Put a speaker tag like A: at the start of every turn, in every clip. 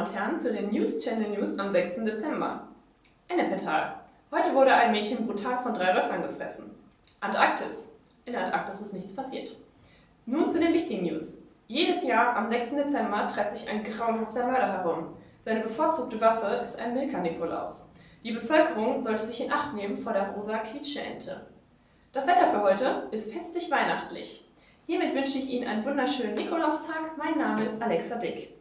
A: und Herren, zu den News Channel News am 6. Dezember. Ennepetal. Heute wurde ein Mädchen brutal von 3 Rössern gefressen. Antarktis. In der Antarktis ist nichts passiert. Nun zu den wichtigen News. Jedes Jahr am 6. Dezember treibt sich ein grauenhafter Mörder herum. Seine bevorzugte Waffe ist ein Milka-Nikolaus. Die Bevölkerung sollte sich in Acht nehmen vor der rosa Quietscheente. Das Wetter für heute ist festlich weihnachtlich. Hiermit wünsche ich Ihnen einen wunderschönen Nikolaustag. Mein Name ist Alexa Dick.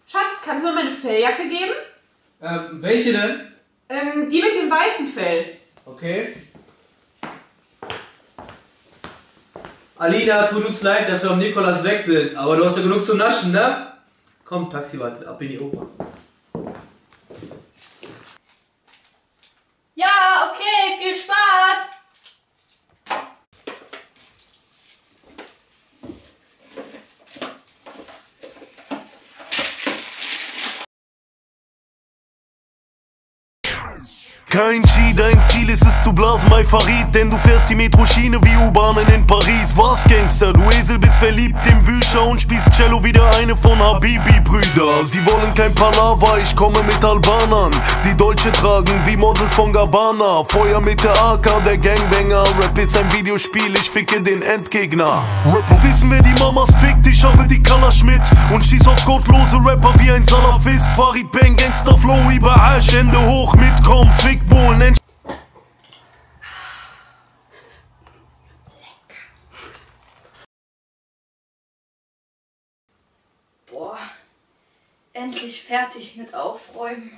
B: Schatz, kannst du mir meine Felljacke geben?
C: Welche denn?
B: Die mit dem weißen Fell.
C: Okay. Alina, tut uns leid, dass wir am Nikolaus weg sind, aber du hast ja genug zum Naschen, ne? Komm, Taxi wartet, ab in die Oper.
B: Ja, okay, viel Spaß!
D: Kein G, dein Ziel ist es zu blasen bei Farid, denn du fährst die Metroschiene wie U-Bahnen in Paris. Was, Gangster, du Esel, bist verliebt in Bücher und spielst Cello wie der eine von Habibi-Brüder. Sie wollen kein Palaver, ich komme mit Albanern, die Dolce tragen wie Models von Gabbana. Feuer mit der AK, der Gangbanger, Rap ist ein Videospiel, ich ficke den Endgegner. Rapper wissen, wer die Mamas fickt, ich habe die Kalasch mit und schieß auf gottlose Rapper wie ein Salafist. Farid Bang, Gangster Flow, über Asch, Hände hoch, mitkommen, fick Bohlen.
E: Boah, endlich fertig mit Aufräumen.